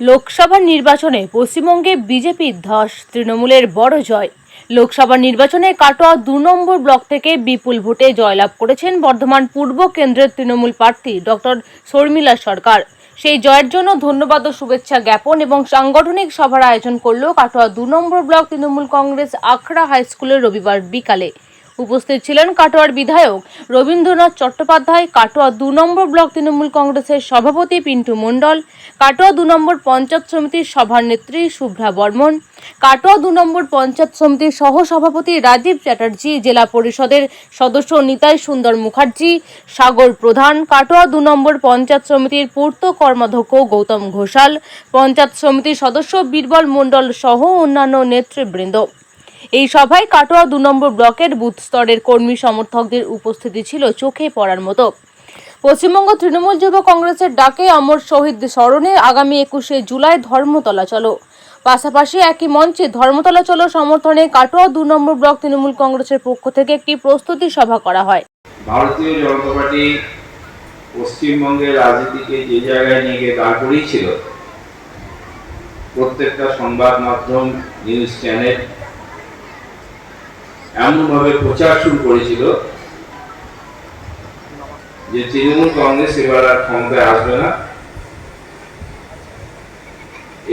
লোকসভা নির্বাচনে পশ্চিমবঙ্গে বিজেপির ধস, তৃণমূলের বড় জয়। লোকসভা নির্বাচনে কাটোয়া ২ নম্বর ব্লক থেকে বিপুল ভোটে জয়লাভ করেছেন বর্ধমান পূর্ব কেন্দ্রের তৃণমূল প্রার্থী ডক্টর শর্মিলা সরকার। সেই জয়ের জন্য ধন্যবাদ ও শুভেচ্ছা জ্ঞাপন এবং সাংগঠনিক সভার আয়োজন করল কাটোয়া ২ নম্বর ব্লক তৃণমূল কংগ্রেস আখড়া হাই স্কুলের রবিবার বিকালে। উপস্থিত ছিলেন কাটোয়ার বিধায়ক রবীন্দ্রনাথ চট্টোপাধ্যায়, কাটোয়া ২ নম্বর ব্লক তৃণমূল কংগ্রেসের সভাপতি পিন্টু মণ্ডল, কাটোয়া ২ নম্বর পঞ্চায়েত সমিতির সভানেত্রী শুভ্রা বর্মন, কাটোয়া ২ নম্বর পঞ্চায়েত সমিতির সহসভাপতি রাজীব চ্যাটার্জি, জেলা পরিষদের সদস্য নিতাই সুন্দর মুখার্জি, সাগর প্রধান, কাটোয়া ২ নম্বর পঞ্চায়েত সমিতির পূর্ত কর্মাধ্যক্ষ গৌতম ঘোষাল, পঞ্চায়েত সমিতির সদস্য বীরবল মণ্ডল সহ অন্যান্য নেতৃবৃন্দ। এই সভায় কাটোয়া ২ নম্বর ব্লকের বুথ স্তরের কর্মী সমর্থকদের উপস্থিতি ছিল চোখে পড়ার মতো। পশ্চিমবঙ্গ তৃণমূল যুব কংগ্রেসের ডাকে অমর শহীদ স্মরণে আগামী ২১শে জুলাই ধর্মতলা চলো, পাশাপাশি একই মঞ্চে ধর্মতলা চলো সমর্থনে কাটোয়া ২ নম্বর ব্লক তৃণমূল কংগ্রেসের পক্ষ থেকে একটি প্রস্তুতি সভা করা হয়। ভারতীয় জনতা পার্টি পশ্চিমবঙ্গের রাজনীতিকে যে জায়গায় নিয়ে গিয়ে দাঁড় করিয়েছিল, প্রত্যেকটা সংবাদ মাধ্যম, নিউজ চ্যানেল এমনভাবে প্রচার শুরু করেছিল যে তৃণমূল কংগ্রেস এবার আর ক্ষমতায় আসবে না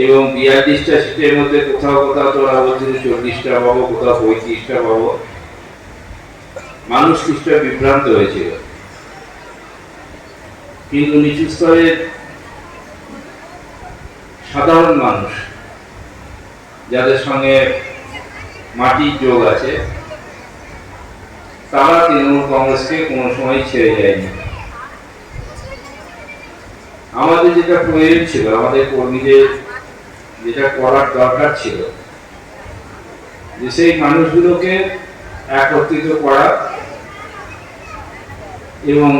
এবং ৪২টা সিটের মধ্যে কোথাও কোথাও তোরা বলছে ৪০টা পাবো, কোথাও ৩৫টা পাবো। মানুষ কিছুটা বিভ্রান্ত হয়েছিল, কিন্তু নিচু স্তরের সাধারণ মানুষ যাদের সঙ্গে মাটির যোগ আছে, তারা তৃণমূল কংগ্রেসকে কোনো সময় ছেড়ে যায়নি। আমাদের যেটা প্রয়োজন ছিল, আমাদের কর্মীদের যেটা করার দরকার ছিল, যে সেই মানুষগুলোকে একত্রিত করা এবং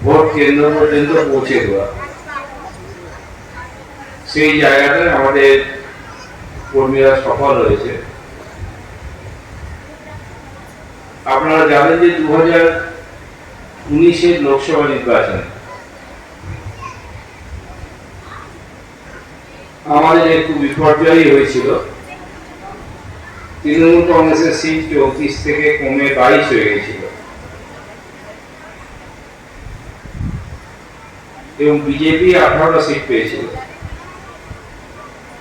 ভোট কেন্দ্র পর্যন্ত পৌঁছে দেওয়া। সেই জায়গাটায় আমাদের কর্মীরা সফল হয়েছে। আপনারা জানেন যে ২০১৯-এর লোকসভা নির্বাচনে আমাদের একটু বিপর্যয় হয়েছিল। তৃণমূল কংগ্রেসের সিট ৩৪ থেকে কমে ২২ হয়ে গেছিল এবং বিজেপি ১৮টা সিট পেয়েছিল।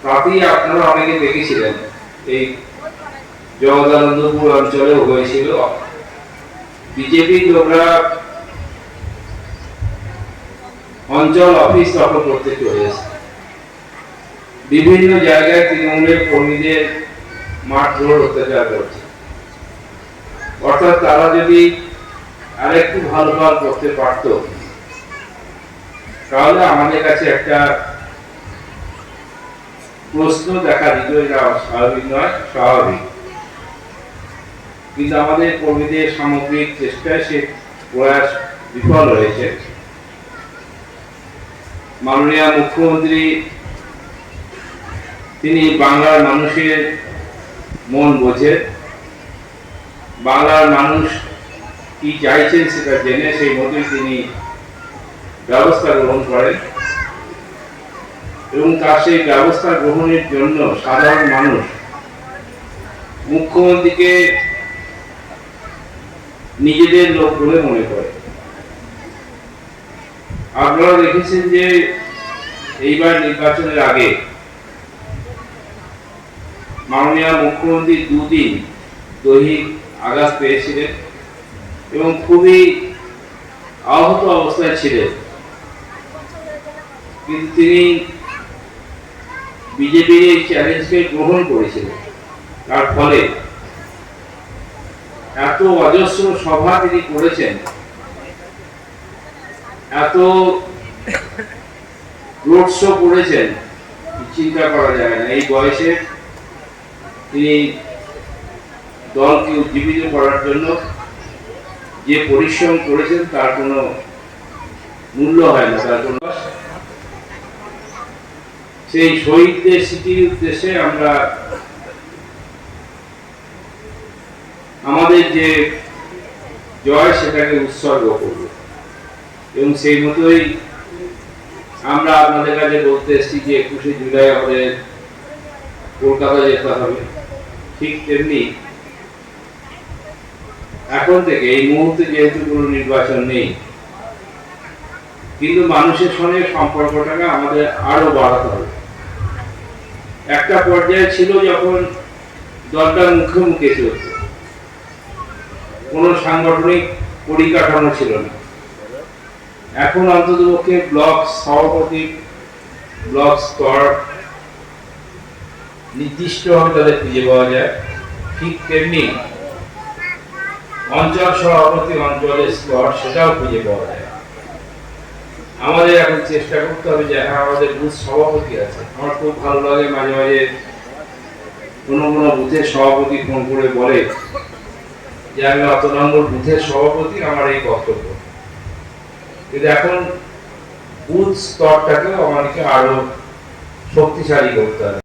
তাতেই আপনারা অনেকে দেখেছিলেন, এই জগদানন্দপুর অঞ্চলেও হয়েছিল। বিজেপি লোকরা অঞ্চল অফিস দখল করতে চলে এসেছে। বিভিন্ন জায়গায় তৃণমূলের কর্মীদের মারধর অত্যাচার করছে। অর্থাৎ তারা যদি আরেকটু ভালো করতে পারত, তাহলে আমাদের কাছে একটা প্রশ্ন দেখা দিত, এটা স্বাভাবিক নয়, স্বাভাবিক। কিন্তু আমাদের কর্মীদের সামগ্রিক চেষ্টায় সে প্রয়াস বিফল হয়েছে। মাননীয় মুখ্যমন্ত্রী তিনি বাংলার মানুষের মন বোঝেন, বাংলার মানুষ কি চাইছেন সেটা জেনে সেই মতোই তিনি ব্যবস্থা গ্রহণ করেন এবং তার সেই ব্যবস্থা গ্রহণের জন্য সাধারণ মানুষ মুখ্যমন্ত্রীকে নিজেদের লোক বলে মনে করে। আপনারা দেখেছেন যে এইবার নির্বাচনের আগে মাননীয় মুখ্যমন্ত্রী ২ দিন দৈহিক আঘাত পেয়েছিলেন এবং খুবই আহত অবস্থায় ছিলেন, কিন্তু তিনি বিজেপির এই চ্যালেঞ্জকে গ্রহণ করেছিলেন। তার ফলে এত অজস্র সভা তিনি করেছেন, এত রোড শো করেছেন, চিন্তা করা যায় না। এই বয়সে তিনি দলকে উজ্জীবিত করার জন্য যে পরিশ্রম করেছেন তার কোনো মূল্য হয় না। তার জন্য সেই শহীদদের স্মৃতির উদ্দেশ্যে আমরা আমাদের যে জয় সেটাকে উৎসর্গ করব এবং সেই মতোই আমরা আপনাদের কাছে বলতে এসেছি যে 21শে জুলাই আমাদের কলকাতা যেতে হবে, ঠিক তেমনি এখন থেকে এই মুহূর্তে যেহেতু কোনো নির্বাচন নেই, কিন্তু মানুষের সঙ্গে সম্পর্কটাকে আমাদের আরো বাড়াতে হবে। একটা পর্যায়ে ছিল যখন দলটা মুখে মুখে চলত, কোনো সাংগঠনিক পরিকাঠামো ছিল না। এখন অন্ততপক্ষে ব্লক সভাপতি, ব্লক স্তর নির্দিষ্টভাবে তাদের খুঁজে পাওয়া যায়, ঠিক তেমনি অঞ্চল সভাপতি, অঞ্চলের স্তর সেটাও খুঁজে পাওয়া যায়। আমাদের এখন চেষ্টা করতে হবে যে আমাদের বুথ সভাপতি আছে। আমার খুব ভালো লাগে মাঝে মাঝে কোনো বুথের সভাপতি ফোন করে বলে যে আমি অত নম্বর বুথের সভাপতি, আমার এই কর্তব্য। কিন্তু এখন বুথ স্তরটাকেও আমাদেরকে আরো শক্তিশালী করতে হবে।